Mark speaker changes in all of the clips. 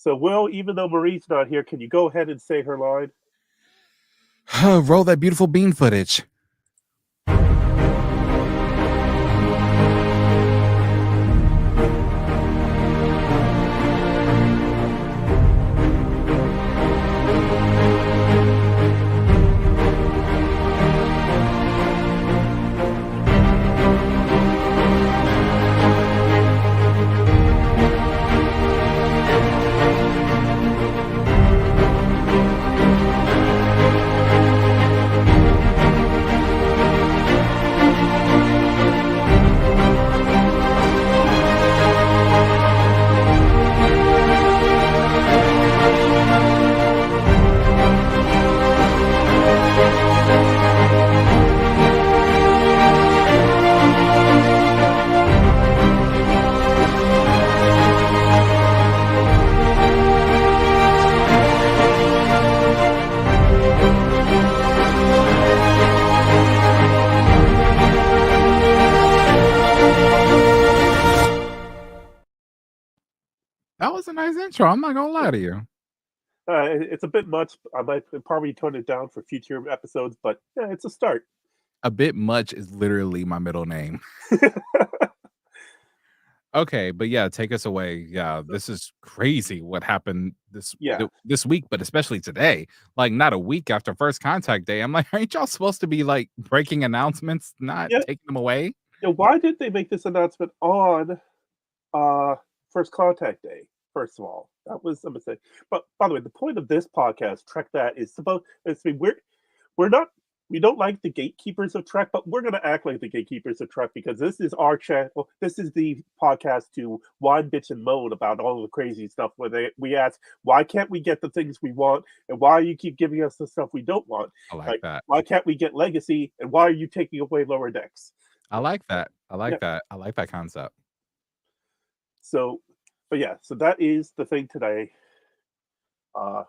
Speaker 1: So, Will, even though Marie's not here, can you go ahead and say her line?
Speaker 2: Roll that beautiful bean footage. That was a nice intro. I'm not gonna lie to you.
Speaker 1: It's a bit much. I might probably tone it down for future episodes, but yeah, it's a start.
Speaker 2: A bit much is literally my middle name. Okay, but yeah, take us away. Yeah, this is crazy what happened
Speaker 1: Yeah,
Speaker 2: this week, but especially today. Like not a week after first contact day. I'm like, aren't y'all supposed to be like breaking announcements, not
Speaker 1: yeah,
Speaker 2: taking them away?
Speaker 1: yeah. Why did they make this announcement on uh First Contact Day? First of all, that was a mistake. But by the way, the point of this podcast, Trek That, is supposed. It's, I mean, we're not. We don't like the gatekeepers of Trek, but we're going to act like the gatekeepers of Trek because this is our channel. This is the podcast to whine, bitch, and moan about all the crazy stuff. Where we ask, why can't we get the things we want, and why you keep giving us the stuff we don't want?
Speaker 2: I like
Speaker 1: Like,
Speaker 2: that.
Speaker 1: why can't we get Legacy, and why are you taking away Lower Decks?
Speaker 2: I
Speaker 1: Like,
Speaker 2: like that. I
Speaker 1: yeah.
Speaker 2: like that. I like that concept.
Speaker 1: So, but yeah, so that is the thing today. Uh,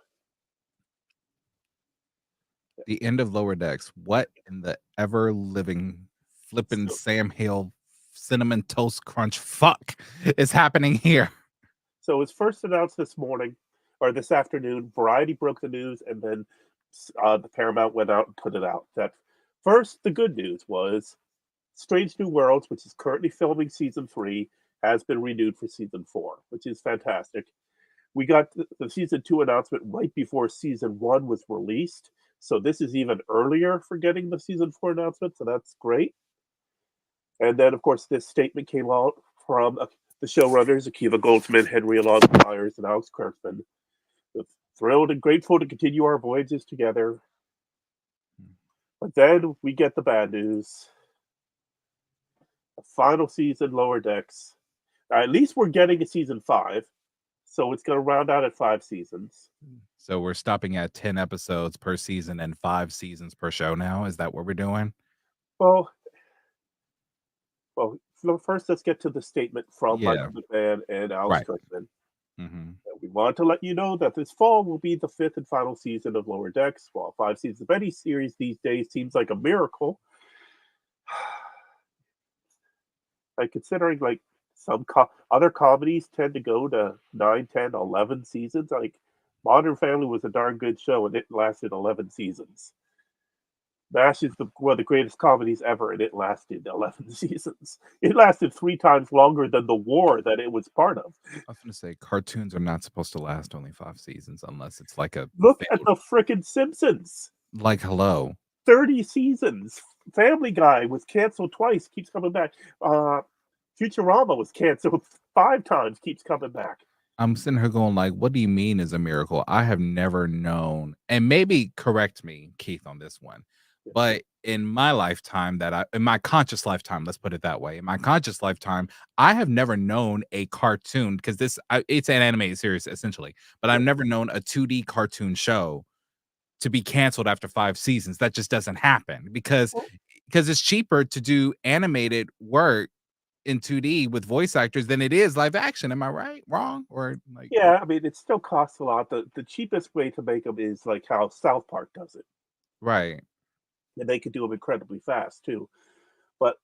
Speaker 2: The end of Lower Decks. What in the ever living flippin'
Speaker 1: so,
Speaker 2: Sam Hill cinnamon toast crunch fuck is happening here?
Speaker 1: so it was first announced this morning or this afternoon. Variety broke the news, and then the Paramount went out and put it out. That first, the good news was Strange New Worlds, which is currently filming season 3, has been renewed for season 4, which is fantastic. We got the season 2 announcement right before season 1 was released. So this is even earlier for getting the season 4 announcement. So that's great. And then, of course, this statement came out from the showrunners, Akiva Goldsman, Henry Alonso Myers, and Alex Kurtzman. We're thrilled and grateful to continue our voyages together. But then we get the bad news. The final season, Lower Decks. At least we're getting a season 5. So it's going to round out at 5 seasons.
Speaker 2: So we're stopping at 10 episodes per season and 5 seasons per show now. Is that what we're doing?
Speaker 1: Well, first let's get to the statement from
Speaker 2: Yeah.
Speaker 1: Michael McMahon and Alex
Speaker 2: Right.
Speaker 1: Kurtzman.
Speaker 2: Mhm.
Speaker 1: We want to let you know that this fall will be the 5th and final season of Lower Decks. While 5 seasons of any series these days seems like a miracle, like considering like some other comedies tend to go to 9, 10, 11 seasons. Like Modern Family was a darn good show and it lasted 11 seasons. MASH is one of the greatest comedies ever, and it lasted 11 seasons. It lasted 3 times longer than the war that it was part of.
Speaker 2: I was gonna say cartoons are not supposed to last only 5 seasons unless it's like a
Speaker 1: Look at
Speaker 2: failed
Speaker 1: the frickin' Simpsons.
Speaker 2: like, hello.
Speaker 1: 30 seasons. Family Guy was canceled twice, keeps coming back. Futurama was canceled 5 times, keeps coming back.
Speaker 2: I'm sitting here going like, "What do you mean is a miracle?" I have never known and maybe correct me, Keith, on this one, but in my lifetime in my conscious lifetime, let's put it that way, in my conscious lifetime, I have never known a cartoon because it's an animated series essentially, but I've never known a 2D cartoon show to be canceled after 5 seasons. That just doesn't happen because it's cheaper to do animated work in 2D with voice actors than it is live action. Am I right? Wrong? Or like
Speaker 1: Yeah, I mean, it still costs a lot. The cheapest way to make them is like how South Park does it,
Speaker 2: right.
Speaker 1: and they could do them incredibly fast too. But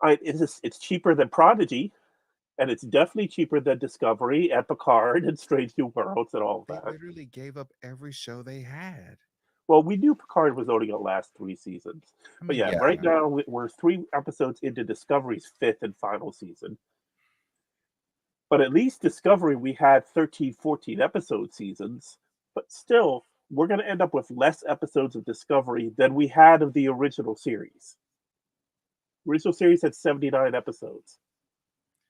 Speaker 1: it's cheaper than Prodigy, and it's definitely cheaper than Discovery and Picard and Strange New Worlds and all of
Speaker 2: They
Speaker 1: that.
Speaker 2: literally gave up every show they had.
Speaker 1: Well, we knew Picard was only going to last 3 seasons,
Speaker 2: I
Speaker 1: but
Speaker 2: mean,
Speaker 1: yeah,
Speaker 2: yeah,
Speaker 1: right now we're 3 episodes into Discovery's fifth and final season. But at least Discovery, we had 13, 14 episode seasons, but still, we're going to end up with less episodes of Discovery than we had of the original series. Original series had 79 episodes,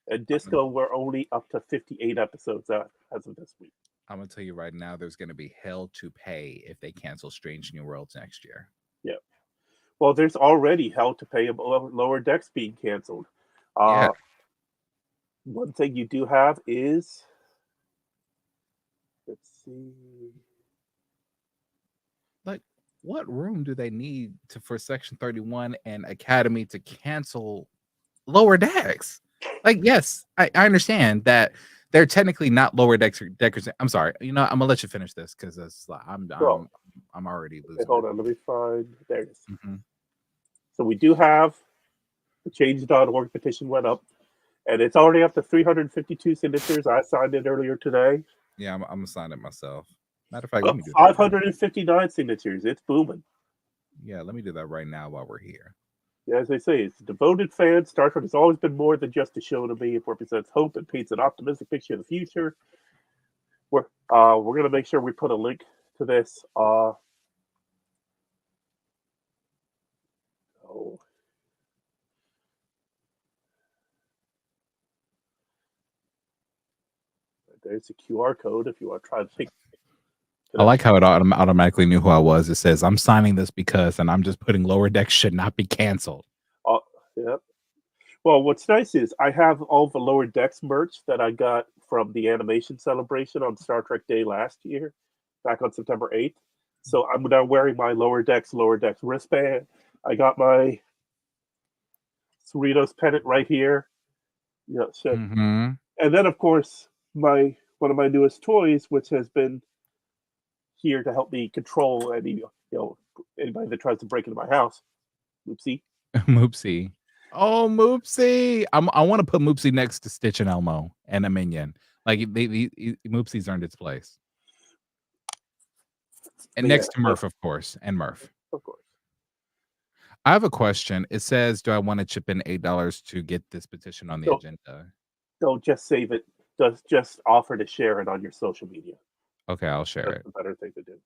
Speaker 1: and Disco were only up to 58 episodes as of this week.
Speaker 2: I'm gonna tell you right now, there's gonna be hell to pay if they cancel Strange New Worlds next year.
Speaker 1: Yeah. Well, there's already hell to pay about Lower Decks being canceled.
Speaker 2: Yeah.
Speaker 1: One thing you do have is, let's see.
Speaker 2: Like, what room do they need for Section 31 and Academy to cancel Lower Decks? Like, yes, I understand that they're technically not lower deckers. I'm sorry. I'm gonna let you finish this because I'm already losing.
Speaker 1: Hold on, let me find. There it is.
Speaker 2: Mm-hmm.
Speaker 1: So we do have the Change.org petition went up, and it's already up to 352 signatures. I signed it earlier today.
Speaker 2: Yeah, I'm gonna sign it myself. Matter of fact,
Speaker 1: let me do 559 signatures. It's booming.
Speaker 2: Yeah, let me do that right now while we're here.
Speaker 1: Yeah, as they say, it's a devoted fan. Star Trek has always been more than just a show to me. It represents hope and paints an optimistic picture of the future. We're gonna make sure we put a link to this. There's a QR code if you want to try to think.
Speaker 2: I like how it automatically knew who I was. It says, I'm signing this because, and I'm just putting Lower Decks should not be canceled.
Speaker 1: Yeah. Well, what's nice is I have all the Lower Decks merch that I got from the animation celebration on Star Trek Day last year, back on September 8th. So I'm now wearing my Lower Decks wristband. I got my Cerritos pennant right here. Yeah,
Speaker 2: Mm-hmm.
Speaker 1: And then, of course, one of my newest toys, which has been here to help me control anybody that tries to break into my house. Moopsie.
Speaker 2: Moopsie. Oh, Moopsie. I want to put Moopsie next to Stitch and Elmo and a minion. Like Moopsie's earned its place. And next to Murph, of course, and Murph.
Speaker 1: Of course.
Speaker 2: I have a question. It says, do I want to chip in $8 to get this petition on the agenda?
Speaker 1: Don't just save it. Just offer to share it on your social media.
Speaker 2: Okay, I'll share it.
Speaker 1: That's a better thing to do.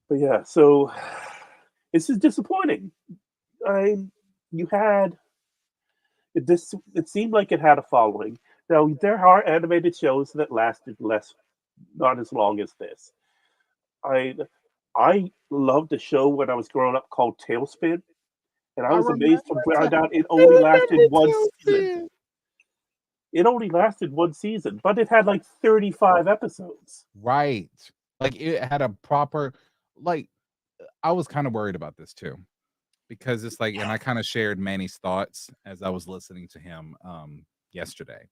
Speaker 1: But yeah, so this is disappointing. You had this. It seemed like it had a following. Now there are animated shows that lasted not as long as this. I loved a show when I was growing up called Tailspin, and I was amazed to find out it only lasted one season. It only lasted one season, but it had like 35 episodes.
Speaker 2: Right. Like it had a proper, like, I was kind of worried about this too, because it's like, and I kind of shared Manny's thoughts as I was listening to him yesterday.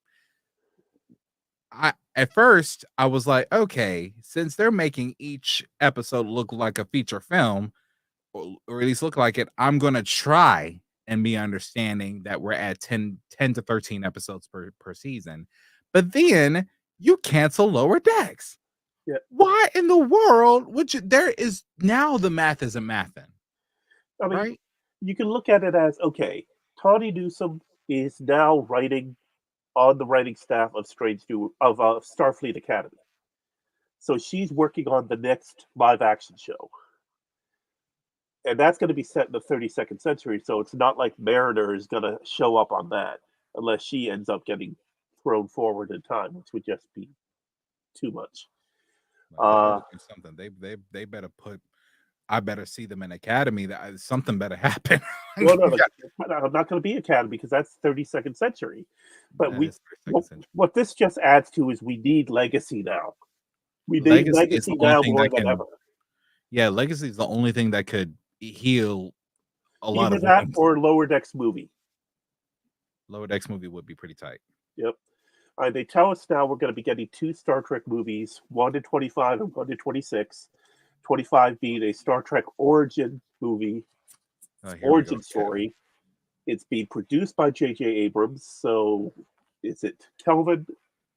Speaker 2: At first I was like, okay, since they're making each episode look like a feature film, or at least look like it, I'm gonna try and be understanding that we're at 10 to 13 episodes per season. But then you cancel Lower Decks.
Speaker 1: Yeah.
Speaker 2: Why in the world would you? There is now the math isn't mathing.
Speaker 1: I mean,
Speaker 2: right?
Speaker 1: You can look at it as, okay, Tawny Newsome is now writing on the writing staff of Starfleet Academy. So she's working on the next live action show. And that's going to be set in the 32nd century. So it's not like Mariner is going to show up on that unless she ends up getting thrown forward in time, which would just be too much.
Speaker 2: Something they better put. I better see them in Academy. That something better happen.
Speaker 1: Well, no, I'm not going to be Academy because that's 32nd century. But what this just adds to is we need Legacy now. We need Legacy now more than ever.
Speaker 2: Yeah, Legacy is the only thing that could heal a lot of
Speaker 1: that or Lower Decks movie.
Speaker 2: Lower Decks movie would be pretty tight.
Speaker 1: Yep. They tell us now we're going to be getting 2 Star Trek movies, 1 in 25 and 1 in 26. 25 being a Star Trek origin movie, origin story It's being produced by J.J. Abrams. So, is it Kelvin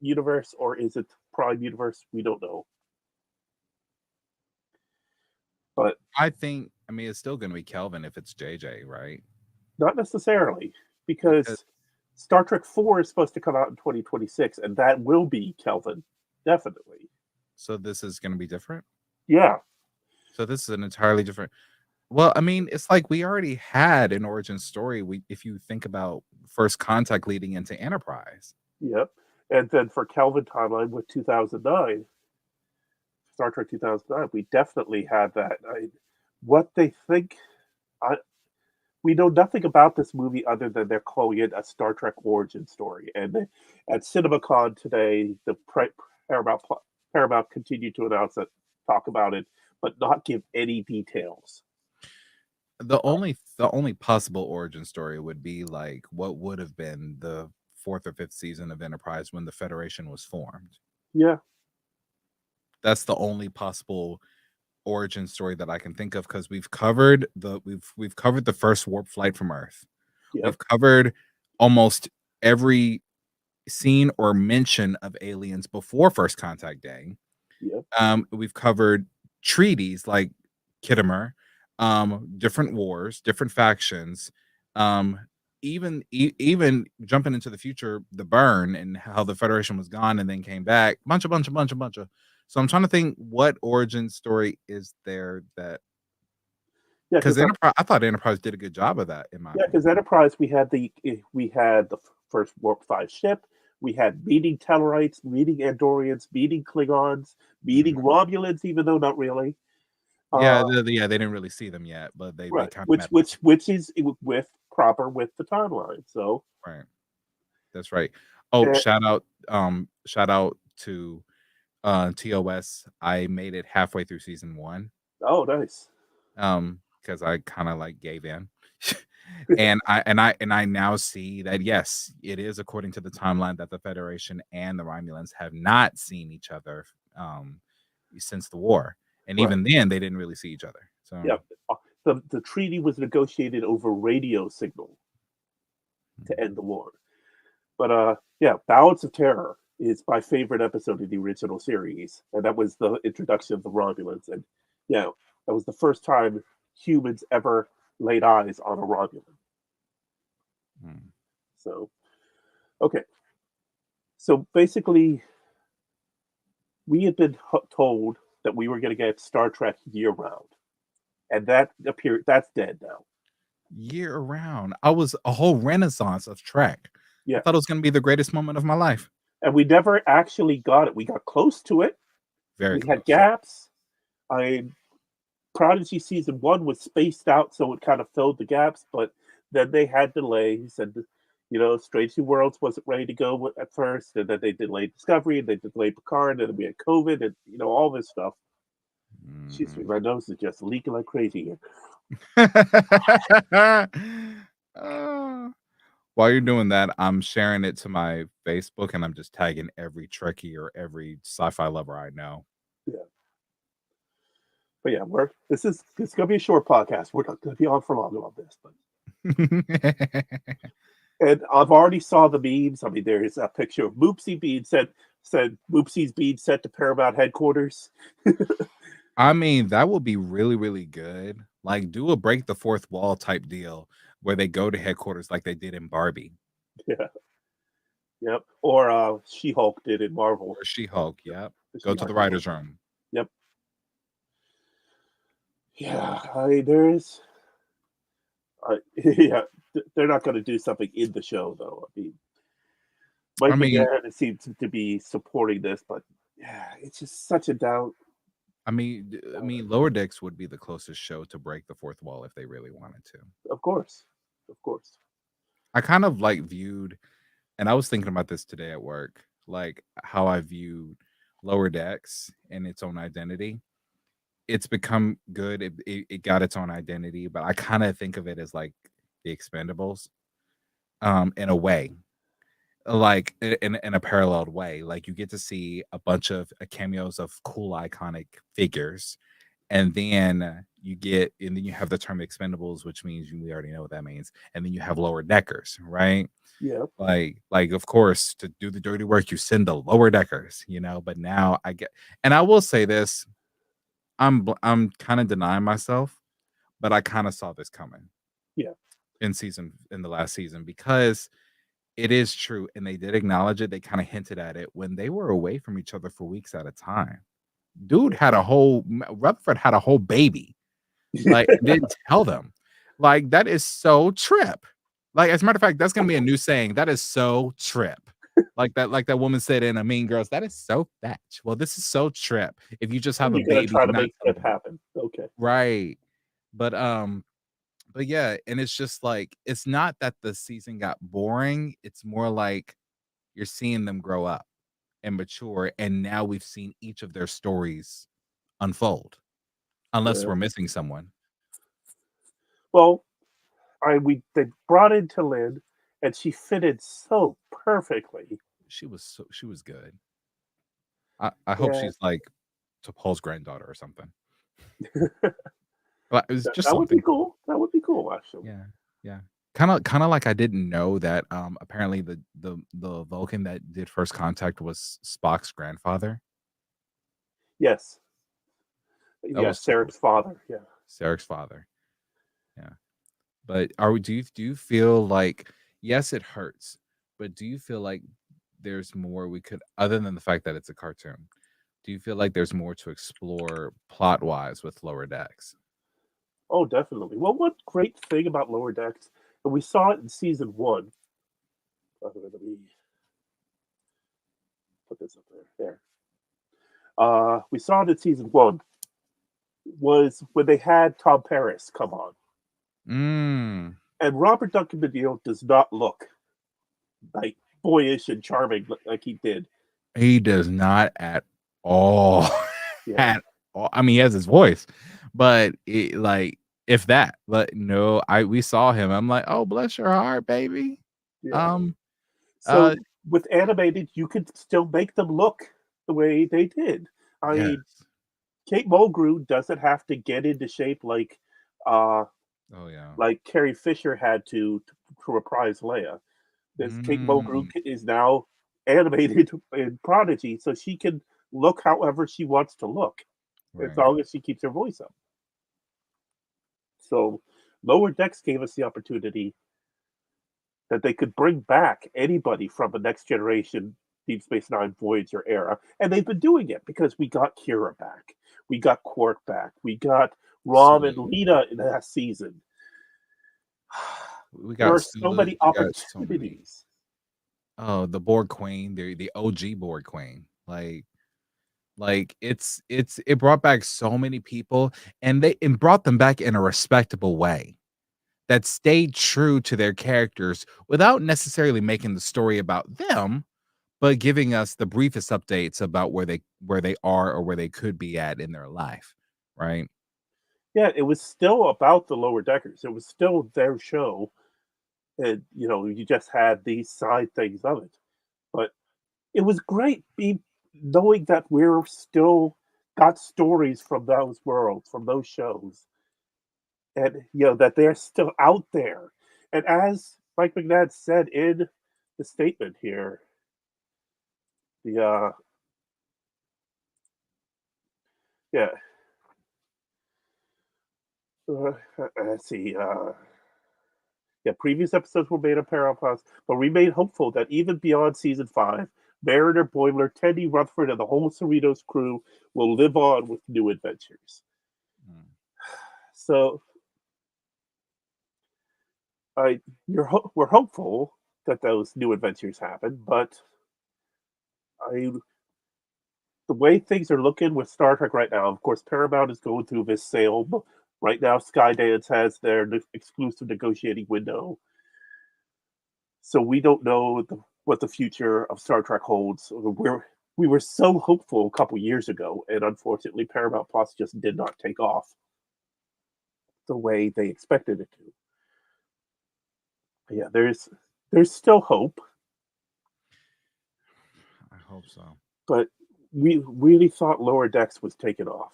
Speaker 1: universe or is it Prime universe? We don't know. But
Speaker 2: I think, I mean, it's still going to be Kelvin if it's JJ, right?
Speaker 1: not necessarily,
Speaker 2: Because
Speaker 1: because Star Trek 4 is supposed to come out in 2026, and that will be Kelvin. Definitely.
Speaker 2: so this is going to be different.
Speaker 1: Yeah.
Speaker 2: So this is an entirely different. Well, I mean, it's like we already had an origin story. If you think about First Contact leading into Enterprise.
Speaker 1: Yep. And then for Kelvin timeline with 2009, Star Trek 2009, we definitely had that. What they think, I, we know nothing about this movie other than they're calling it a Star Trek origin story. And at CinemaCon today, the Paramount Paramount continued to announce it, talk about it, but not give any details.
Speaker 2: The only possible origin story would be like what would have been the fourth or fifth season of Enterprise when the Federation was formed.
Speaker 1: Yeah,
Speaker 2: That's the only possible origin story that I can think of because we've covered the first warp flight from Earth.
Speaker 1: yep,
Speaker 2: We've covered almost every scene or mention of aliens before First Contact Day.
Speaker 1: yep,
Speaker 2: We've covered treaties like Kittimer, different wars, different factions, even jumping into the future, the burn and how the Federation was gone and then came back. Bunch of. So I'm trying to think what origin story is there that
Speaker 1: yeah.
Speaker 2: because
Speaker 1: Because
Speaker 2: Enterprise, I thought Enterprise did a good job of that in my
Speaker 1: yeah,
Speaker 2: opinion.
Speaker 1: because Enterprise, we had the first Warp 5 ship. We had meeting Tellarites, meeting Andorians, meeting Klingons, meeting
Speaker 2: Mhm.
Speaker 1: Romulans, even though not really.
Speaker 2: Yeah,
Speaker 1: Uh,
Speaker 2: they didn't really see them yet, but they
Speaker 1: right,
Speaker 2: kind of
Speaker 1: which
Speaker 2: met them.
Speaker 1: which is with proper with the timeline. So,
Speaker 2: Right. That's right. Oh,
Speaker 1: eh,
Speaker 2: shout out to TOS. I made it halfway through season 1.
Speaker 1: oh, nice.
Speaker 2: Because I kind of like gave in. And I now see that yes, it is according to the timeline that the Federation and the Romulans have not seen each other since the war. And
Speaker 1: Right.
Speaker 2: even then they didn't really see each other. So
Speaker 1: Yeah. The treaty was negotiated over radio signal to end the war. But yeah, Balance of Terror is my favorite episode of the original series, and that was the introduction of the Romulans. And yeah, that was the first time humans ever laid eyes on a Romulan.
Speaker 2: mm,
Speaker 1: So okay, so basically, we had been told that we were going to get Star Trek year round, and that's dead now.
Speaker 2: year around. I was a whole renaissance of Trek. I
Speaker 1: Yeah,
Speaker 2: thought it was gonna be the greatest moment of my life.
Speaker 1: and we never actually got it. We got close to it.
Speaker 2: Very
Speaker 1: We had
Speaker 2: close.
Speaker 1: gaps. I Prodigy season one was spaced out, so it kind of filled the gaps. But then they had delays, and Strange New Worlds wasn't ready to go at first, and then they delayed Discovery, and they delayed Picard, and then we had COVID, and all this stuff. Excuse me,
Speaker 2: Mhm.
Speaker 1: my nose is just leaking like crazy here.
Speaker 2: Uh, while you're doing that, I'm sharing it to my Facebook and I'm just tagging every Trekkie or every sci-fi lover I know.
Speaker 1: Yeah, but yeah, it's gonna be a short podcast. We're not gonna be on for long about this, but and I've already saw the memes. I mean, there is a picture of Moopsy being said Moopsy's being sent to Paramount headquarters.
Speaker 2: I mean, that would be really, really good. Like, do a break the fourth wall type deal where they go to headquarters like they did in Barbie
Speaker 1: Yeah, yep. Or She-Hulk did in Marvel.
Speaker 2: or She-Hulk. Yep.
Speaker 1: The
Speaker 2: Go to
Speaker 1: She-Hulk
Speaker 2: the
Speaker 1: She-Hulk.
Speaker 2: writer's room.
Speaker 1: Yep. Yeah, I mean, there's yeah, they're not going to do something in the show though. I mean,
Speaker 2: I
Speaker 1: Mike
Speaker 2: mean,
Speaker 1: McGann seems to be supporting this, but yeah, it's just such a down.
Speaker 2: Lower Decks would be the closest show to break the fourth wall if they really wanted to.
Speaker 1: Of course, of course.
Speaker 2: I kind of like viewed, and I was thinking about this today at work, like how I viewed Lower Decks and its own identity. It's become good. It got its own identity, but I kind of think of it as like the Expendables, in a way, like in a paralleled way. Like you get to see a bunch of cameos of cool iconic figures, and then and then you have the term expendables, which means we already know what that means, and then you have lower deckers, right?
Speaker 1: Yeah.
Speaker 2: Like of course, to do the dirty work, you send the lower deckers, but now and I will say this, I'm kind of denying myself, but I kind of saw this coming
Speaker 1: Yeah.
Speaker 2: in the last season, because it is true, and they did acknowledge it. They kind of hinted at it when they were away from each other for weeks at a time. Dude had Rutherford had a whole baby, like, didn't tell them. Like, that is so trip. Like, as a matter of fact, that's gonna be a new saying. That is so trip. Like that woman said in a Mean Girls, that is so fetch. Well, this is so trip. If you just have
Speaker 1: And
Speaker 2: a
Speaker 1: you're gonna
Speaker 2: baby
Speaker 1: try
Speaker 2: and
Speaker 1: to
Speaker 2: not
Speaker 1: make
Speaker 2: tell
Speaker 1: it
Speaker 2: them.
Speaker 1: happen. Okay.
Speaker 2: Right. But yeah, and it's just like, it's not that the season got boring. It's more like you're seeing them grow up and mature, and now we've seen each of their stories unfold. Unless
Speaker 1: Yeah.
Speaker 2: we're missing someone.
Speaker 1: Well, they brought in Lynn, and she fitted so perfectly.
Speaker 2: She was good. I hope
Speaker 1: Yeah.
Speaker 2: she's like to Paul's granddaughter or something. But it was just
Speaker 1: That would be
Speaker 2: something.
Speaker 1: cool. That would be cool, actually.
Speaker 2: Yeah, yeah. Kinda like I didn't know that, apparently the Vulcan that did First Contact was Spock's grandfather.
Speaker 1: Yes.
Speaker 2: That
Speaker 1: Yes,
Speaker 2: was super
Speaker 1: Sarek's father. Yeah.
Speaker 2: Sarek's father. Yeah. But do you feel like, yes, it hurts, but do you feel like there's more we could, other than the fact that it's a cartoon, do you feel like there's more to explore plot-wise with Lower Decks?
Speaker 1: Oh, definitely. Well, one great thing about Lower Decks, and we saw it in season one. Let me put this up there. There. We saw it in season one, was when they had Tom Paris come on.
Speaker 2: Mm.
Speaker 1: And Robert Duncan McNeil does not look like boyish and charming like he did.
Speaker 2: He does not at all.
Speaker 1: Yeah.
Speaker 2: At all. I mean, he has his voice, but like, if that. But no, we saw him. I'm like, oh, bless your heart, baby.
Speaker 1: Yeah.
Speaker 2: Um, uh,
Speaker 1: So with animated, you could still make them look the way they did. I
Speaker 2: yes.
Speaker 1: mean, Kate Mulgrew doesn't have to get into shape uh
Speaker 2: Oh yeah.
Speaker 1: like Carrie Fisher had to reprise Leia. This Kate Mulgrew
Speaker 2: Mm,
Speaker 1: is now animated in Prodigy, so she can look however she wants to look, as
Speaker 2: right.
Speaker 1: long as she keeps her voice up. So Lower Decks gave us the opportunity that they could bring back anybody from the Next Generation, Deep Space Nine, Voyager era, and they've been doing it because we got Kira back, we got Quark back, we got Rom and
Speaker 2: Sweet.
Speaker 1: Lita in that season.
Speaker 2: We
Speaker 1: There
Speaker 2: got
Speaker 1: are so
Speaker 2: Sulu.
Speaker 1: many
Speaker 2: We got so many.
Speaker 1: opportunities.
Speaker 2: Oh, the Borg Queen, the OG Borg Queen. Like it brought back so many people, and they and brought them back in a respectable way that stayed true to their characters without necessarily making the story about them, but giving us the briefest updates about where they are or where they could be at in their life, right?
Speaker 1: Yeah, it was still about the Lower Deckers. It was still their show, and you just had these side things of it. But it was great be knowing that we're still got stories from those worlds, from those shows, and that they're still out there. And as Mike McNabb said in the statement here, the yeah, let's see, yeah, previous episodes were made on Paramount Plus, but remain hopeful that even beyond season five, Mariner, Boimler, Teddy, Rutherford, and the whole Cerritos crew will live on with new adventures.
Speaker 2: Mm.
Speaker 1: So, we're hopeful that those new adventures happen, but I the way things are looking with Star Trek right now, of course, Paramount is going through this sale. Right now, Skydance has their exclusive negotiating window. So we don't know what the future of Star Trek holds. We were so hopeful a couple years ago, and unfortunately, Paramount Plus just did not take off the way they expected it to. But yeah, there's still hope,
Speaker 2: I hope so.
Speaker 1: but we really thought Lower Decks was taken off.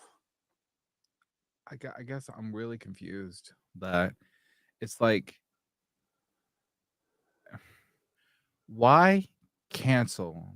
Speaker 2: I guess I'm really confused that it's like, why cancel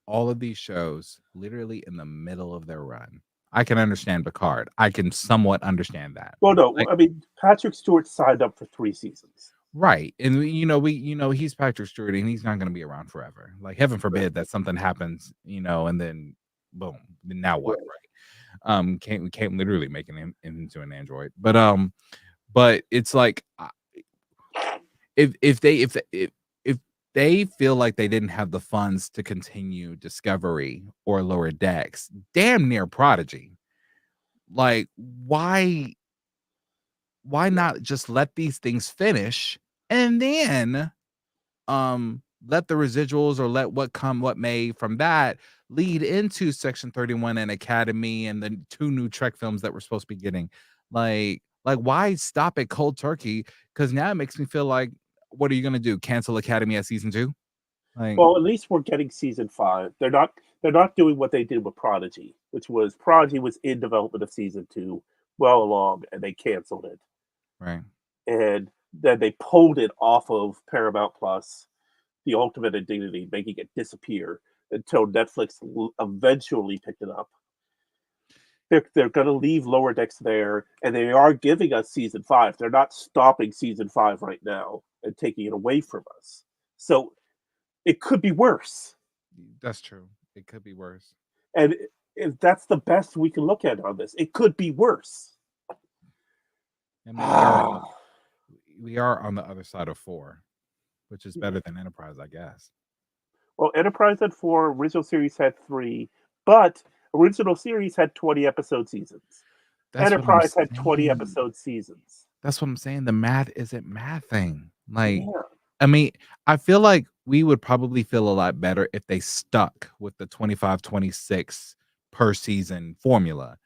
Speaker 2: all of these shows literally in the middle of their run? I can understand Picard. I can somewhat understand that.
Speaker 1: Well, no,
Speaker 2: Like,
Speaker 1: I mean Patrick Stewart signed up for 3 seasons.
Speaker 2: right. And he's Patrick Stewart and he's not gonna be around forever. Like, heaven
Speaker 1: Right.
Speaker 2: forbid that something happens, and then boom, then now what,
Speaker 1: Right.
Speaker 2: right? Can't literally making him into an android. But it's like, if they feel like they didn't have the funds to continue Discovery or Lower Decks, damn near Prodigy, like, why
Speaker 1: Yeah.
Speaker 2: not just let these things finish and then let the residuals, or let what may from that lead into Section 31 and Academy and the 2 new Trek films that we're supposed to be getting. Like, why stop at cold turkey? Because now it makes me feel like, what are you gonna do? Cancel Academy at season 2? Like,
Speaker 1: Well, at least we're getting season 5. They're not doing what they did with Prodigy, which was Prodigy was in development of season 2 well along, and they canceled it.
Speaker 2: right.
Speaker 1: And then they pulled it off of Paramount Plus, The Ultimate Indignity, making it disappear until Netflix eventually picked it up. They're going to leave Lower Decks there, and they are giving us season 5. They're not stopping season 5 right now and taking it away from us. So it could be worse.
Speaker 2: That's true. It could be worse.
Speaker 1: And if that's the best we can look at on this, it could be worse.
Speaker 2: I mean, we are on the other side of 4, which is better than Enterprise, I guess.
Speaker 1: Well, Enterprise had 4, original series had 3, but original series had 20 episode seasons.
Speaker 2: That's what I'm
Speaker 1: Enterprise had 20
Speaker 2: saying.
Speaker 1: episode seasons.
Speaker 2: That's what I'm saying. The math isn't mathing. Like,
Speaker 1: Yeah,
Speaker 2: I mean, I feel like we would probably feel a lot better if they stuck with the 25, 26 per season formula,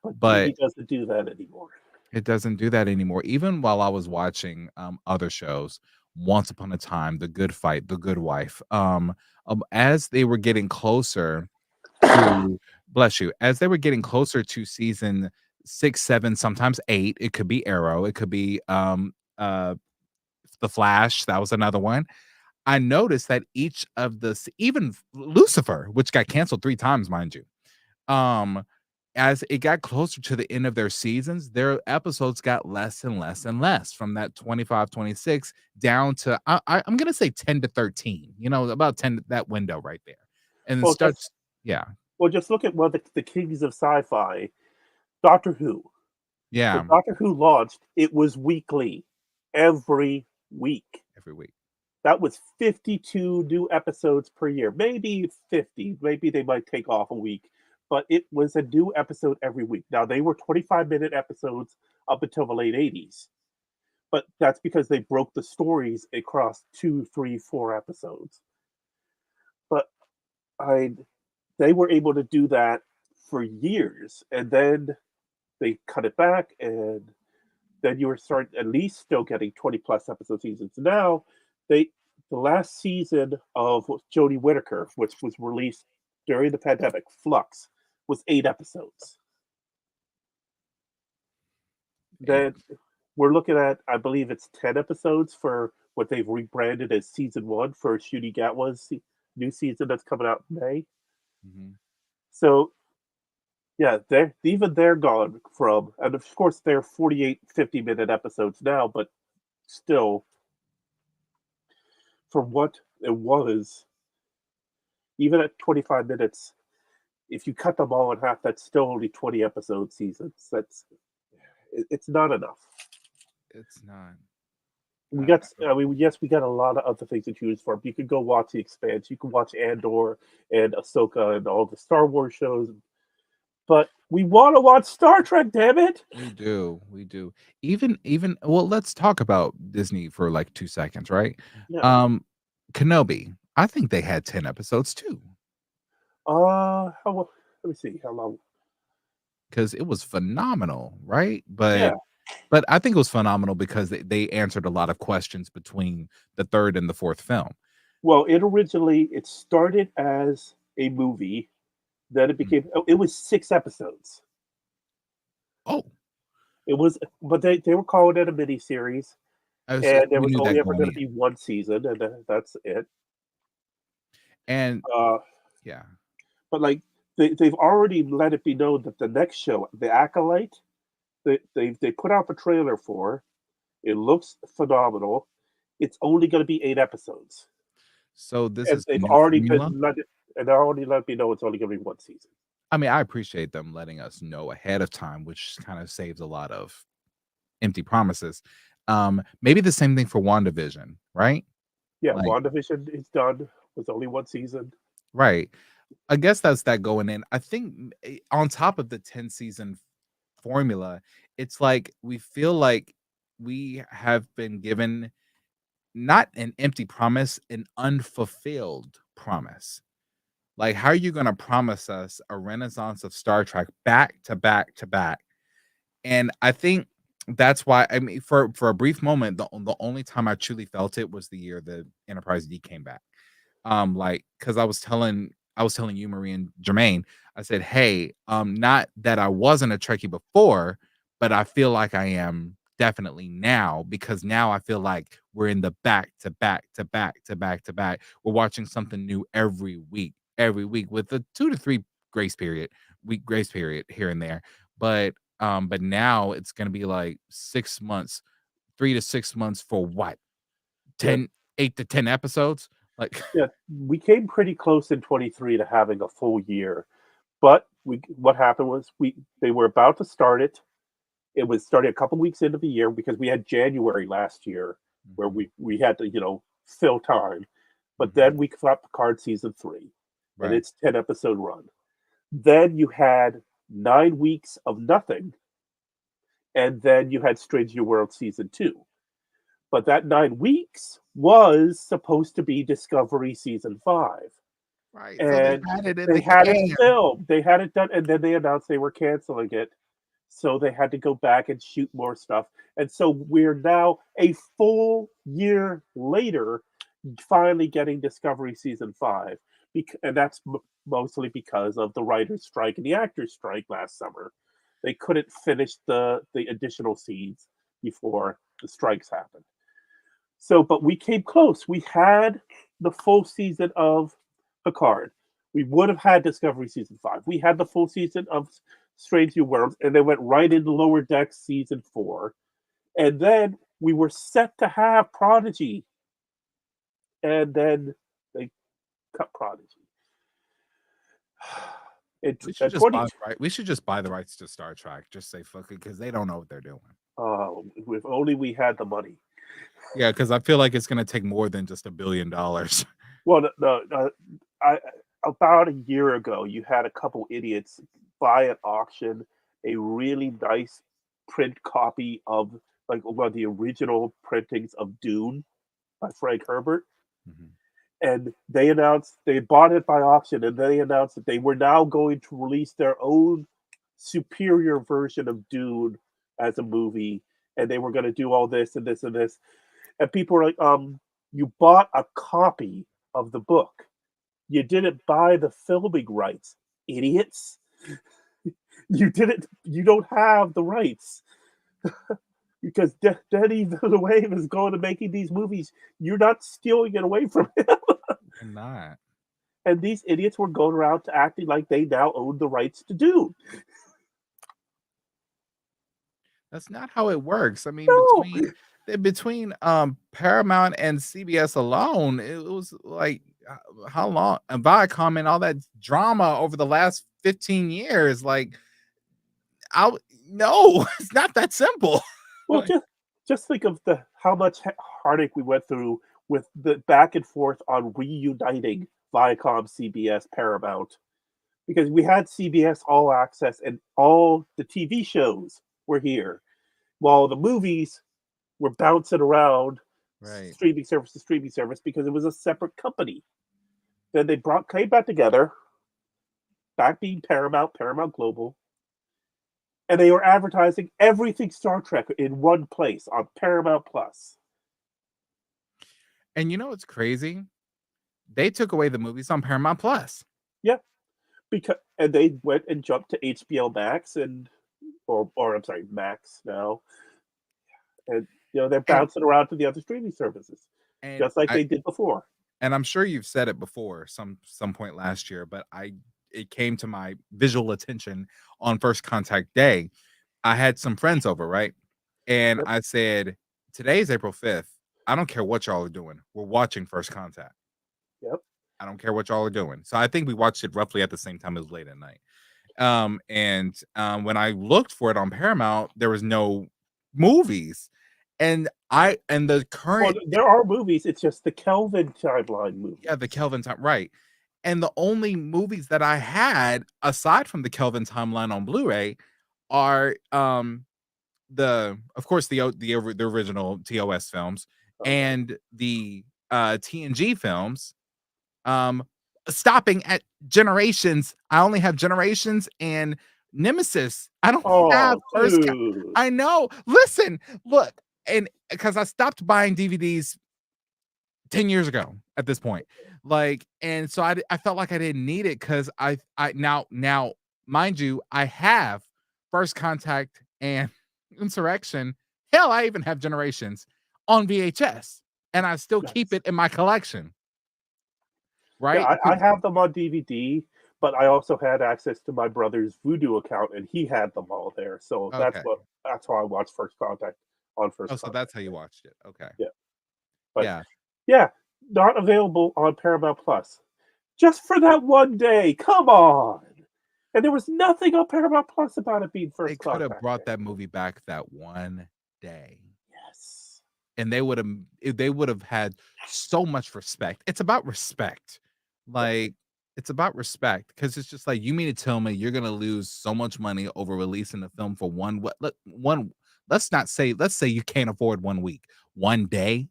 Speaker 1: but
Speaker 2: but
Speaker 1: TV doesn't do that anymore.
Speaker 2: it doesn't do that anymore. Even while I was watching other shows, Once Upon a Time, The Good Fight, The Good Wife, as they were getting closer to, bless you, as they were getting closer to season 6, 7, sometimes 8, it could be Arrow, it could be The Flash, that was another one. I noticed that each of even Lucifer, which got canceled 3 times, mind you, um, as it got closer to the end of their seasons, their episodes got less and less and less, from that 25, 26 down to, I'm gonna say 10 to 13, about 10, that window right there. And it
Speaker 1: Well,
Speaker 2: starts, yeah.
Speaker 1: just look at one of the kings of sci-fi, Doctor Who. When
Speaker 2: Yeah,
Speaker 1: Doctor Who launched, it was weekly, every week.
Speaker 2: every week.
Speaker 1: That was 52 new episodes per year, maybe 50. Maybe they might take off a week, but it was a new episode every week. Now, they were 25-minute episodes up until the late 80s, but that's because they broke the stories across 2, 3, 4 episodes. But I, they were able to do that for years, and then they cut it back, and then you were starting at least still getting 20 plus episode seasons. Now, they the last season of Jodie Whittaker, which was released during the pandemic, Flux, was 8 episodes.
Speaker 2: Eight.
Speaker 1: Then we're looking at, I believe it's 10 episodes for what they've rebranded as season 1 for Ncuti Gatwa's new season that's coming out in May.
Speaker 2: Mhm.
Speaker 1: So yeah, they're gone from, and of course they're 48, 50-minute episodes now, but still, from what it was, even at 25 minutes, if you cut them all in half, that's still only 20 episode seasons. It's not enough.
Speaker 2: It's not.
Speaker 1: We
Speaker 2: I,
Speaker 1: got, I mean, yes, we got a lot of other things to choose from. You could go watch The Expanse, you can watch Andor and Ahsoka and all the Star Wars shows, but we want to watch Star Trek. Damn it!
Speaker 2: we do. We do. Even well, let's talk about Disney for like 2 seconds, right?
Speaker 1: Yeah.
Speaker 2: Um Kenobi. I think they had 10 episodes too,
Speaker 1: Let me see how long.
Speaker 2: because it was phenomenal, right?
Speaker 1: Yeah.
Speaker 2: But I think it was phenomenal because they answered a lot of questions between the 3rd and the 4th film.
Speaker 1: Well, it started as a movie, then it
Speaker 2: Mm.
Speaker 1: became. Oh, it was 6 episodes.
Speaker 2: Oh,
Speaker 1: It was, but they were calling it a mini series,
Speaker 2: Oh, so
Speaker 1: and there
Speaker 2: we
Speaker 1: was
Speaker 2: knew
Speaker 1: only
Speaker 2: that
Speaker 1: ever
Speaker 2: going
Speaker 1: going to
Speaker 2: in.
Speaker 1: be one season, and that's it.
Speaker 2: And
Speaker 1: Uh,
Speaker 2: yeah.
Speaker 1: but like they've already let it be known that the next show, The Acolyte, they put out the trailer for. It looks phenomenal. It's only going to be 8 episodes,
Speaker 2: So this
Speaker 1: and
Speaker 2: is a new formula?
Speaker 1: they already let me know it's only going to be one season.
Speaker 2: I mean, I appreciate them letting us know ahead of time, which kind of saves a lot of empty promises. Maybe the same thing for WandaVision, right?
Speaker 1: Yeah,
Speaker 2: Like,
Speaker 1: WandaVision is done with only one season.
Speaker 2: right. I guess that's that going in. I think on top of the 10 season formula, it's like we feel like we have been given not an empty promise, an unfulfilled promise. Like, how are you going to promise us a renaissance of Star Trek back to back to back? And I think that's why, I mean, for a brief moment, the only time I truly felt it was the year the Enterprise D came back. Like, because I was telling you, Marie and Jermaine, I said, "Hey, not that I wasn't a Trekkie before, but I feel like I am definitely now because now I feel like we're in the back to back to back to back to back. We're watching something new every week with a 2 to 3 week grace period here and there. But now it's gonna be like 6 months, 3 to 6 months for what?
Speaker 1: Yeah,
Speaker 2: 8 to 10 episodes? Like,
Speaker 1: yeah, we came pretty close in 23 to having a full year, but we what happened was they were about to start it. It was starting a couple weeks into the year because we had January last year where
Speaker 2: mhm,
Speaker 1: we had to, fill time. But
Speaker 2: mhm,
Speaker 1: then we got Picard season 3 and
Speaker 2: right.
Speaker 1: its 10 episode run. Then you had 9 weeks of nothing, and then you had Strange New World season 2. But that 9 weeks was supposed to be Discovery season 5.
Speaker 2: Right, so they
Speaker 1: And
Speaker 2: had it in
Speaker 1: they
Speaker 2: the
Speaker 1: had it
Speaker 2: can.
Speaker 1: filmed. They had it done, and then they announced they were canceling it. So they had to go back and shoot more stuff. And so we're now a full year later finally getting Discovery season 5. And that's mostly because of the writers' strike and the actors' strike last summer. They couldn't finish the additional scenes before the strikes happened. So, but we came close. We had the full season of Picard. We would have had Discovery season 5. We had the full season of Strange New Worlds, and they went right into Lower Decks season 4. And then we were set to have Prodigy, and then they cut Prodigy.
Speaker 2: We should
Speaker 1: At
Speaker 2: just
Speaker 1: 20,
Speaker 2: buy the right we should just buy the rights to Star Trek, just say fuck it, because they don't know what they're doing.
Speaker 1: if only we had the money.
Speaker 2: Yeah, because I feel like it's gonna take more than just $1 billion.
Speaker 1: Well, I, about a year ago, you had a couple idiots buy at auction a really nice print copy of like one of the original printings of Dune by Frank Herbert,
Speaker 2: Mhm.
Speaker 1: and they announced they bought it by auction, and they announced that they were now going to release their own superior version of Dune as a movie, and they were going to do all this and this and this, and people were like, you bought a copy of the book. You didn't buy the filming rights, idiots. You didn't. You don't have the rights because Denny Villeneuve is going to making these movies. You're not stealing it away from him.
Speaker 2: They're not.
Speaker 1: And these idiots were going around to acting like they now own the rights to do.
Speaker 2: That's not how it works. I mean,
Speaker 1: No.
Speaker 2: between Paramount and CBS alone, it was like how long and Viacom and all that drama over the last 15 years. Like, I no, it's not that simple.
Speaker 1: Well,
Speaker 2: Like,
Speaker 1: just think of the how much heartache we went through with the back and forth on reuniting Viacom, CBS, Paramount, because we had CBS All Access and all the TV shows were here, while the movies were bouncing around
Speaker 2: right.
Speaker 1: streaming service to streaming service because it was a separate company. Then they brought came back together, back being Paramount, Paramount Global, and they were advertising everything Star Trek in one place on Paramount Plus.
Speaker 2: And you know what's crazy? They took away the movies on Paramount Plus.
Speaker 1: Yeah, because and they went and jumped to HBO Max, and or I'm sorry, Max now, and they're
Speaker 2: and
Speaker 1: bouncing around to the other streaming services,
Speaker 2: and
Speaker 1: just like
Speaker 2: I
Speaker 1: they did before.
Speaker 2: and I'm sure you've said it before some point last year, but I it came to my visual attention on First Contact Day. I had some friends over, right? And
Speaker 1: Yep,
Speaker 2: I said, "Today's April 5th. I don't care what y'all are doing. We're watching First Contact.
Speaker 1: yep.
Speaker 2: I don't care what y'all are doing." So I think we watched it roughly at the same time. It was late at night. When I looked for it on Paramount, there was no movies. And the
Speaker 1: Well,
Speaker 2: current
Speaker 1: there are movies. It's just the Kelvin timeline
Speaker 2: yeah, the
Speaker 1: movies.
Speaker 2: Kelvin time, right. And the only movies that I had aside from the Kelvin timeline on Blu-ray are the of course the original TOS films
Speaker 1: Oh yeah,
Speaker 2: and the TNG films. Um Stopping at Generations. I only have Generations and Nemesis. I don't have
Speaker 1: oh
Speaker 2: first
Speaker 1: dude.
Speaker 2: I know. Listen, look, and because I stopped buying DVDs 10 years ago at this point. Like, and so I felt like I didn't need it because I now mind you, I have First Contact and Insurrection. Hell, I even have Generations on VHS, and I still keep
Speaker 1: Nice.
Speaker 2: it in my collection,
Speaker 1: Yeah,
Speaker 2: right?
Speaker 1: I have them on DVD, but I also had access to my brother's Vudu account, and he had them all there. So
Speaker 2: Okay.
Speaker 1: that's how I watched First Contact on
Speaker 2: Oh,
Speaker 1: First
Speaker 2: so
Speaker 1: Contact
Speaker 2: that's how you
Speaker 1: Day.
Speaker 2: watched it. Okay.
Speaker 1: Yeah, but
Speaker 2: Yeah.
Speaker 1: yeah, not available on Paramount Plus. Just for that one day. Come on. And there was nothing on Paramount Plus about it being
Speaker 2: They
Speaker 1: First
Speaker 2: could have
Speaker 1: Contact
Speaker 2: brought
Speaker 1: Day.
Speaker 2: that movie back that one day.
Speaker 1: Yes.
Speaker 2: And they would have had so much respect. It's about respect.
Speaker 1: Yep.
Speaker 2: Like, it's about respect because it's just like, you mean to tell me you're gonna lose so much money over releasing the film for one let's say you can't afford 1 week, 1 day?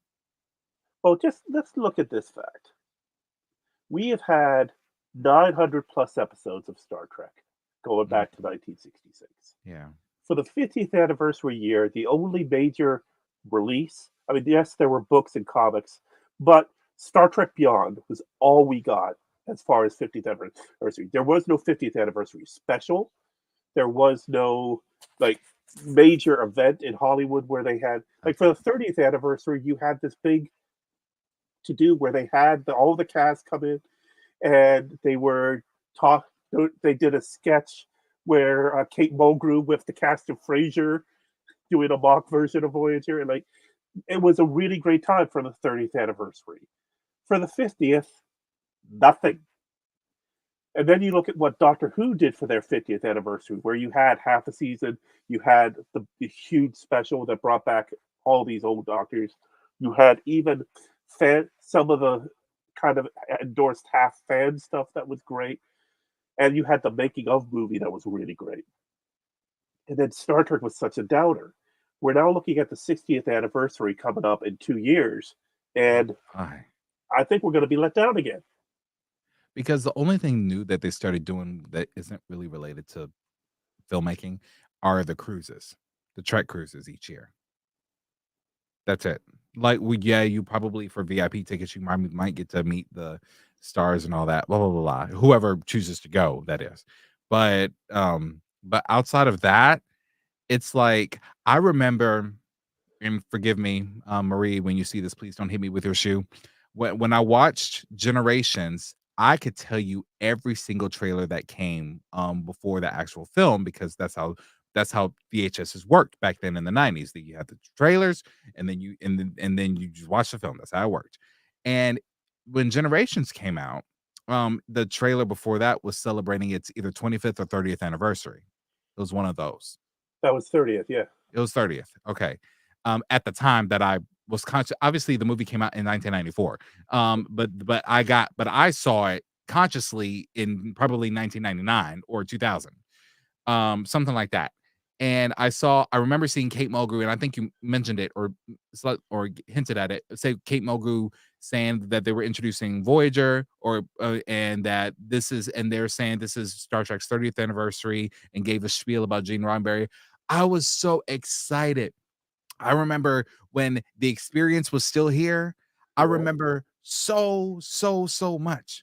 Speaker 1: Well, just let's look at this fact. We have had 900 plus episodes of Star Trek going
Speaker 2: Mm,
Speaker 1: back to 1966.
Speaker 2: yeah.
Speaker 1: For the 50th anniversary year, the only major release, I mean, yes, there were books and comics, but Star Trek Beyond was all we got as far as 50th anniversary. There was no 50th anniversary special. There was no like major event in Hollywood where they had like for
Speaker 2: Okay.
Speaker 1: the 30th anniversary, you had this big to do where they had all the cast come in and they were talk. They did a sketch where Kate Mulgrew with the cast of Frasier doing a mock version of Voyager, and like it was a really great time for the 30th anniversary. For the 50th, nothing. And then you look at what Doctor Who did for their 50th anniversary, where you had half a season, you had the huge special that brought back all these old doctors, you had even some of the kind of endorsed half fan stuff that was great, and you had the making of movie that was really great. And then Star Trek was such a downer. We're now looking at the 60th anniversary coming up in 2 years,
Speaker 2: Oh
Speaker 1: and
Speaker 2: my.
Speaker 1: I think we're going to be let down again.
Speaker 2: Because the only thing new that they started doing that isn't really related to filmmaking are the cruises, the Trek cruises each year. That's it. Like, yeah, you probably for VIP tickets, you might get to meet the stars and all that, blah, blah, blah, blah. Whoever chooses to go, that is. But outside of that, it's like I remember, and forgive me, Marie, when you see this, please don't hit me with your shoe. When I watched Generations, I could tell you every single trailer that came before the actual film because that's how VHSs worked back then in the 90s. That you had the trailers and then you just watch the film. That's how it worked. And when Generations came out, the trailer before that was celebrating its either 25th or 30th anniversary. It was one of those.
Speaker 1: That was 30th, yeah.
Speaker 2: It was 30th. Okay. At the time that I was conscious, obviously the movie came out in 1994. But I saw it consciously in probably 1999 or 2000, something like that. And I remember seeing Kate Mulgrew, and I think you mentioned it or hinted at it. Say Kate Mulgrew saying that they were introducing Voyager, and they're saying this is Star Trek's 30th anniversary, and gave a spiel about Gene Roddenberry. I was so excited. I remember when the experience was still here. I
Speaker 1: Yeah.
Speaker 2: remember so much.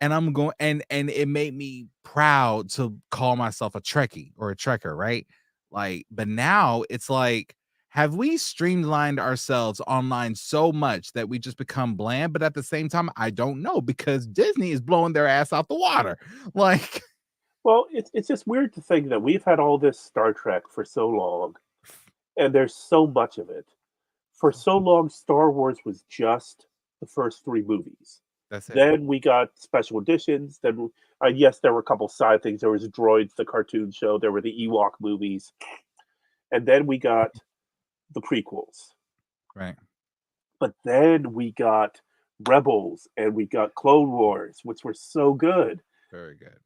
Speaker 2: and I'm going and it made me proud to call myself a Trekkie or a Trekker, right? Like, but now it's like, have we streamlined ourselves online so much that we just become bland? But at the same time, I don't know because Disney is blowing their ass out the water. Like,
Speaker 1: Well, it's just weird to think that we've had all this Star Trek for so long, and there's so much of it. For so long, Star Wars was just the first three movies.
Speaker 2: that's it.
Speaker 1: Then we got special editions. Then, yes, there were a couple side things. There was Droids, the cartoon show. There were the Ewok movies, and then we got the prequels.
Speaker 2: Right.
Speaker 1: But then we got Rebels, and we got Clone Wars, which were so good.
Speaker 2: Very good.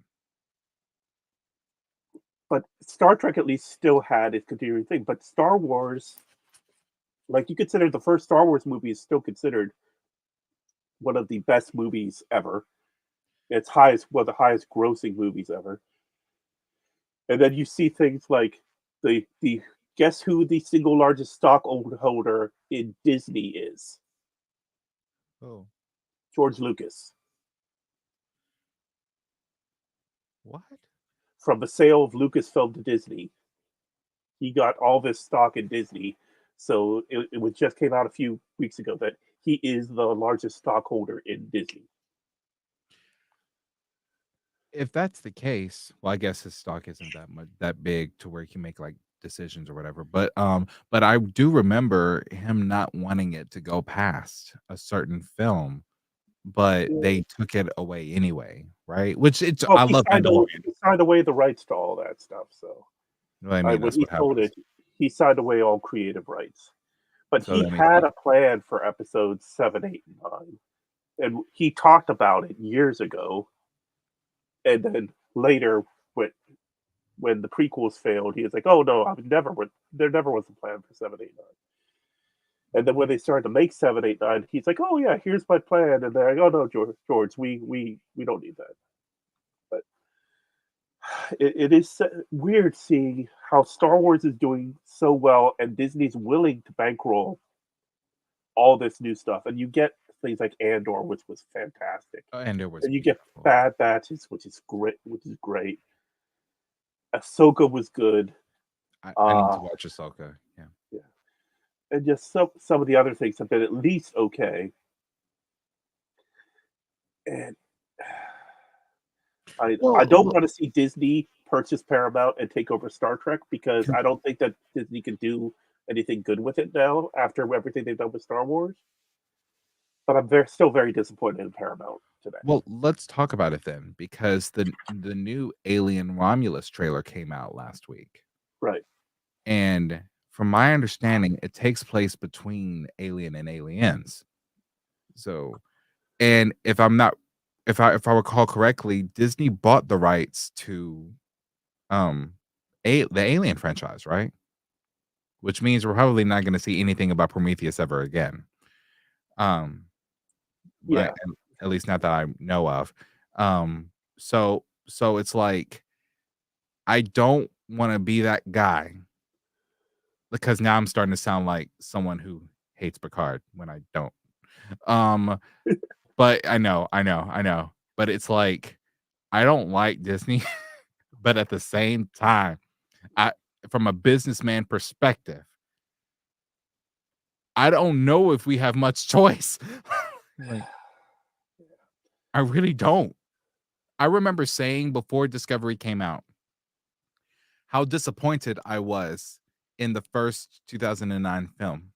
Speaker 1: But Star Trek at least still had its continuing thing. But Star Wars, like you consider the first Star Wars movie is still considered one of the best movies ever. It's highest one of the highest grossing movies ever. And then you see things like the guess who the single largest stockholder in Disney is?
Speaker 2: Oh,
Speaker 1: George Lucas.
Speaker 2: what?
Speaker 1: From the sale of Lucasfilm to Disney, he got all this stock in Disney. So it was just came out a few weeks ago that he is the largest stockholder in Disney.
Speaker 2: If that's the case, well, I guess his stock isn't that big to where he can make like decisions or whatever. But I do remember him not wanting it to go past a certain film, but they took it away anyway, right? Which it's
Speaker 1: Well,
Speaker 2: I love Mandalorian.
Speaker 1: he signed away the rights to all that stuff. So
Speaker 2: Well, I mean,
Speaker 1: when
Speaker 2: that's
Speaker 1: he
Speaker 2: what
Speaker 1: sold
Speaker 2: happens.
Speaker 1: it, he signed away all creative rights. But
Speaker 2: So
Speaker 1: he
Speaker 2: that makes
Speaker 1: had
Speaker 2: sense.
Speaker 1: a plan for episodes 7, 8, and 9. And he talked about it years ago. And then later, when the prequels failed, he was like, "Oh no, there never was a plan for 7, 8, 9." And then when they started to make 7, 8, 9, he's like, "Oh yeah, here's my plan." And they're like, "Oh no, George, we don't need that." But it is weird seeing how Star Wars is doing so well, and Disney's willing to bankroll all this new stuff, and you get things like Andor, which was fantastic,
Speaker 2: And it was
Speaker 1: and you get
Speaker 2: beautiful.
Speaker 1: Bad Batches, which is great, Ahsoka was good.
Speaker 2: I need to watch Ahsoka. Yeah.
Speaker 1: Yeah, and just some of the other things have been at least okay. And I
Speaker 2: Well,
Speaker 1: don't want to see Disney purchase Paramount and take over Star Trek because I don't think that Disney can do anything good with it now after everything they've done with Star Wars. But I'm still very disappointed in Paramount today.
Speaker 2: well, let's talk about it then, because the new Alien Romulus trailer came out last week.
Speaker 1: Right.
Speaker 2: And from my understanding, it takes place between Alien and Aliens. So, and if I recall correctly, Disney bought the rights to um the Alien franchise, right? Which means we're probably not going to see anything about Prometheus ever again. Um, right,
Speaker 1: Yeah.
Speaker 2: at least not that I know of. So it's like I don't want to be that guy because now I'm starting to sound like someone who hates Picard when I don't. Um, but I know. But it's like I don't like Disney, but at the same time, I from a businessman perspective, I don't know if we have much choice. Like, I really don't. I remember saying before Discovery came out how disappointed I was in the first 2009 film.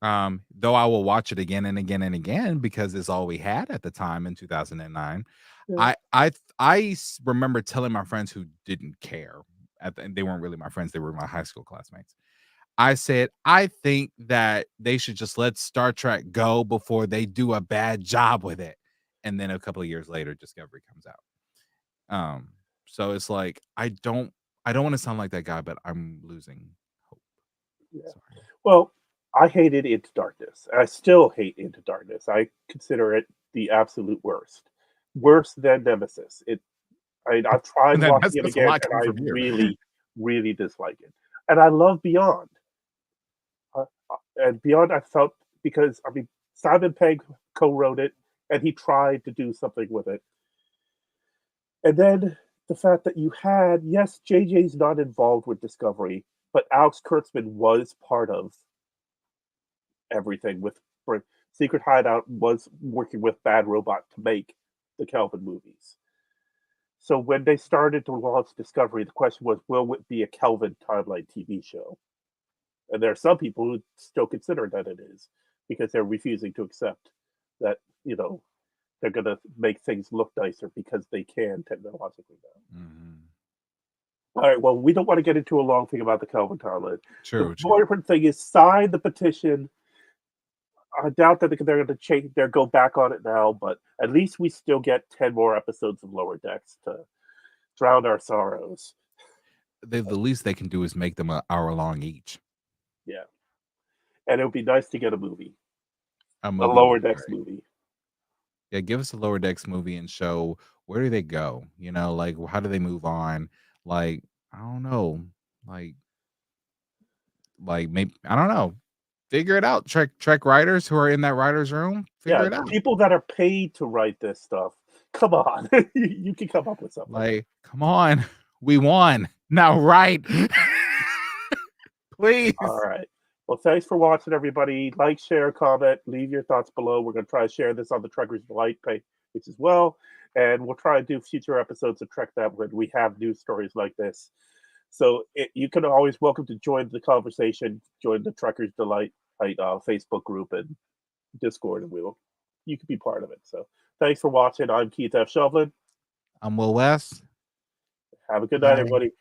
Speaker 2: Though I will watch it again and again and again because it's all we had at the time in 2009.
Speaker 1: Yeah.
Speaker 2: I remember telling my friends who didn't care and they weren't really my friends, they were my high school classmates. I said, I think that they should just let Star Trek go before they do a bad job with it. And then a couple of years later, Discovery comes out. So it's like I don't want to sound like that guy, but I'm losing hope.
Speaker 1: Yeah.
Speaker 2: Sorry.
Speaker 1: Well, I hated Into Darkness. I still hate Into Darkness. I consider it the absolute worst. Worse than Nemesis. I've tried
Speaker 2: And then
Speaker 1: watching it
Speaker 2: that's a
Speaker 1: again,
Speaker 2: lot
Speaker 1: and
Speaker 2: coming
Speaker 1: I
Speaker 2: from you.
Speaker 1: really, really dislike it. And I love Beyond. And Beyond, I felt because I mean Simon Pegg co-wrote it. and he tried to do something with it. And then the fact that you had, yes, JJ's not involved with Discovery, but Alex Kurtzman was part of everything with Secret Hideout was working with Bad Robot to make the Kelvin movies. So when they started to launch Discovery, the question was, will it be a Kelvin timeline TV show? And there are some people who still consider that it is because they're refusing to accept that, they're going to make things look nicer because they can technologically now. All right, well, we don't want to get into a long thing about the Kelvin timeline.
Speaker 2: True.
Speaker 1: The more important thing is sign the petition. I doubt that they're going to change. They'll go back on it now, but at least we still get 10 more episodes of Lower Decks to drown our sorrows.
Speaker 2: The least they can do is make them an hour long each.
Speaker 1: Yeah, and it would be nice to get a movie,
Speaker 2: A
Speaker 1: Lower Decks movie.
Speaker 2: Yeah, give us a Lower Decks movie and show where do they go? Like how do they move on? Like I don't know, like maybe I don't know. Figure it out. Trek writers who are in that writers' room. Figure it out.
Speaker 1: People that are paid to write this stuff. Come on, you can come up with something.
Speaker 2: Like, come on, we won. Now, right? Please.
Speaker 1: All right. Well, thanks for watching, everybody. Like, share, comment, leave your thoughts below. We're going to try to share this on the Trekkers Delight page as well. And we'll try to do future episodes of Trek That when we have news stories like this. So you can always welcome to join the conversation, join the Trekkers Delight Facebook group and Discord, and you can be part of it. So thanks for watching. I'm Keith F. Shovlin.
Speaker 2: I'm Will West.
Speaker 1: Have a good night, everybody.